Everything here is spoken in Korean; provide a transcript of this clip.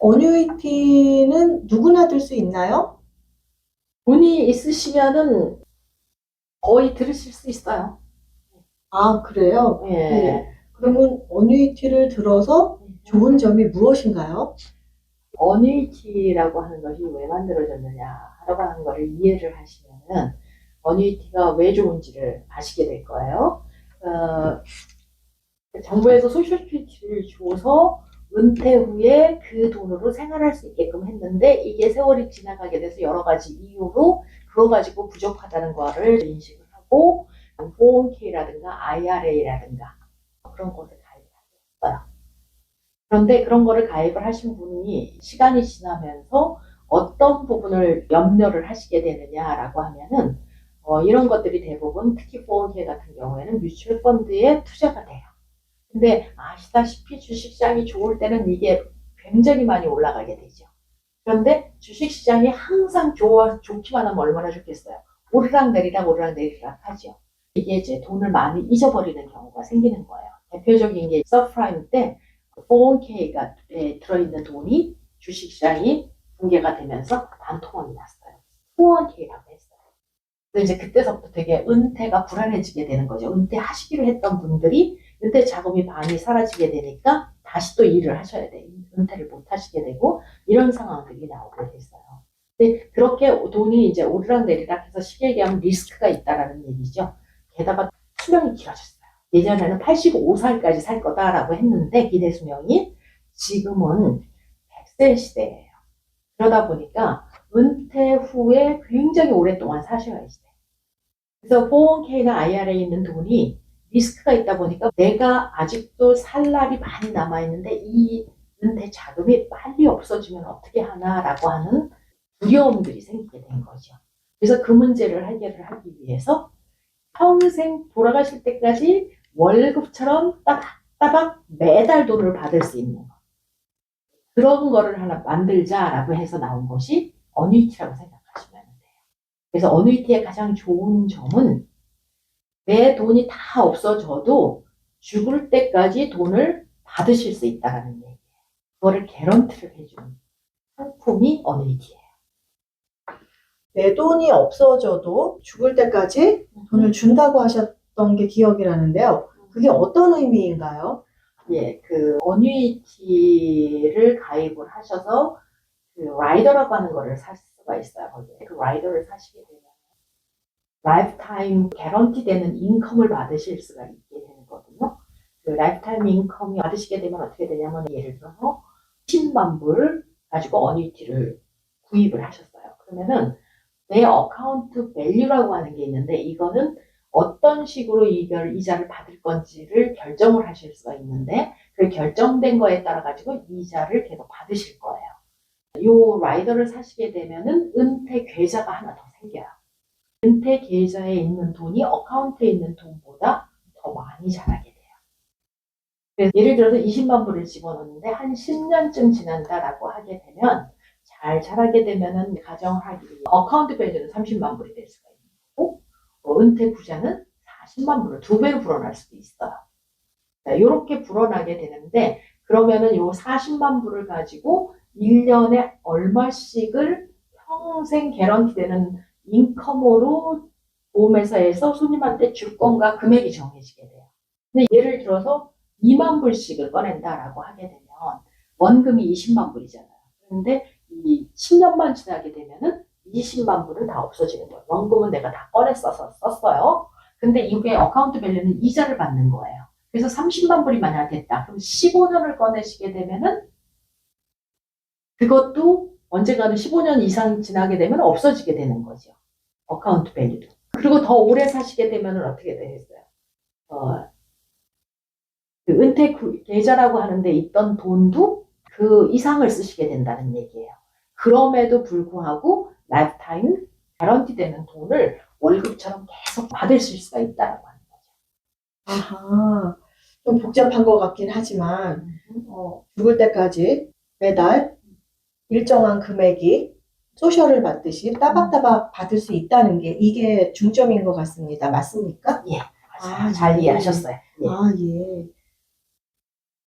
어뉴이티는 누구나 들 수 있나요? 돈이 있으시면은 거의 들으실 수 있어요. 아, 그래요? 네. 예. 그러면 어뉴이티를 들어서 좋은 점이 무엇인가요? 어뉴이티라고 하는 것이 왜 만들어졌느냐라고 하는 것을 이해를 하시면은 어뉴이티가 왜 좋은지를 아시게 될 거예요. 정부에서 소셜시큐리티를 줘서 은퇴 후에 그 돈으로 생활할 수 있게끔 했는데 이게 세월이 지나가게 돼서 여러 가지 이유로 그거 가지고 부족하다는 거를 인식을 하고 401k라든가 IRA라든가 그런 것을 가입했어요. 그런데 그런 거를 가입을 하신 분이 시간이 지나면서 어떤 부분을 염려를 하시게 되느냐라고 하면은 이런 것들이 대부분 특히 401k 같은 경우에는 뮤추얼 펀드에 투자가 돼요. 근데 아시다시피 주식시장이 좋을 때는 이게 굉장히 많이 올라가게 되죠. 그런데 주식시장이 항상 좋기만 하면 얼마나 좋겠어요. 오르락 내리락 하죠. 이게 이제 돈을 많이 잊어버리는 경우가 생기는 거예요. 대표적인 게 서프라임 때 401k가 들어있는 돈이 주식시장이 붕괴가 되면서 반토막이 났어요. 401k라고 했어요. 근데 이제 그때서부터 되게 은퇴가 불안해지게 되는 거죠. 은퇴하시기로 했던 분들이 은퇴 자금이 많이 사라지게 되니까 다시 또 일을 하셔야 돼요. 은퇴를 못 하시게 되고 이런 상황들이 나오게 됐어요. 근데 그렇게 돈이 이제 오르락 내리락 해서 쉽게 얘기하면 리스크가 있다라는 얘기죠. 게다가 수명이 길어졌어요. 예전에는 85살까지 살 거다라고 했는데 기대 수명이 지금은 100세 시대예요. 그러다 보니까 은퇴 후에 굉장히 오랫동안 사셔야지 돼요. 그래서 401k나 IRA에 있는 돈이 리스크가 있다 보니까 내가 아직도 살 날이 많이 남아있는데 이 은퇴 자금이 빨리 없어지면 어떻게 하나라고 하는 두려움들이 생기게 된 거죠. 그래서 그 문제를 해결을 하기 위해서 평생 돌아가실 때까지 월급처럼 따박따박 매달 돈을 받을 수 있는 거. 그런 거를 하나 만들자라고 해서 나온 것이 어뉴이티라고 생각하시면 돼요. 그래서 어뉴이티의 가장 좋은 점은 내 돈이 다 없어져도 죽을 때까지 돈을 받으실 수 있다는 얘기예요. 그거를 개런티를 해주는 상품이 어뉴이티예요. 내 돈이 없어져도 죽을 때까지 돈을 준다고 하셨던 게 기억이 나는데요. 그게 어떤 의미인가요? 예, 그 어뉴이티를 가입을 하셔서 그 라이더라고 하는 거를 살 수가 있어요. 거기에 그 라이더를 사시게 되면 라이프타임 개런티 되는 인컴을 받으실 수가 있게 되는 거거든요. 그 라이프타임 인컴이 받으시게 되면 어떻게 되냐면 예를 들어서 10만 불을 가지고 어뉴이티를 구입을 하셨어요. 그러면은 내 어카운트 밸류라고 하는 게 있는데 이거는 어떤 식으로 이별 이자를 받을 건지를 결정을 하실 수가 있는데 그 결정된 거에 따라 가지고 이자를 계속 받으실 거예요. 요 라이더를 사시게 되면은 은퇴 계좌가 하나 더 생겨요. 은퇴 계좌에 있는 돈이 어카운트에 있는 돈보다 더 많이 자라게 돼요. 그래서 예를 들어서 20만 불을 집어넣는데 한 10년쯤 지난다라고 하게 되면 잘 자라게 되면은 가정하기 어카운트 밸류는 30만 불이 될 수가 있는 거고 은퇴 부자는 40만 불을 두 배로 불어날 수도 있어요. 이렇게 불어나게 되는데 그러면은 요 40만 불을 가지고 1년에 얼마씩을 평생 개런티 되는 인컴으로 보험회사에서 손님한테 줄 건가 금액이 정해지게 돼요. 근데 예를 들어서 2만 불씩을 꺼낸다라고 하게 되면 원금이 20만 불이잖아요. 그런데 이 10년만 지나게 되면은 20만 불은 다 없어지는 거예요. 원금은 내가 다 꺼냈어서 썼어요. 근데 이게 어카운트 밸류는 이자를 받는 거예요. 그래서 30만 불이 만약 됐다. 그럼 15년을 꺼내시게 되면은 그것도 언젠가는 15년 이상 지나게 되면 없어지게 되는 거죠. 어카운트 밸류도. 그리고 더 오래 사시게 되면 어떻게 되겠어요? 그 은퇴 계좌라고 하는데 있던 돈도 그 이상을 쓰시게 된다는 얘기예요. 그럼에도 불구하고 라이프타임 개런티 되는 돈을 월급처럼 계속 받으실 수가 있다라고 하는 거죠. 아하, 좀 복잡한 것 같긴 하지만, 죽을 때까지 매달 일정한 금액이 소셜을 받듯이 따박따박 받을 수 있다는 게 이게 중점인 것 같습니다. 맞습니까? 예, 아, 잘 예. 이해하셨어요. 예. 아, 예.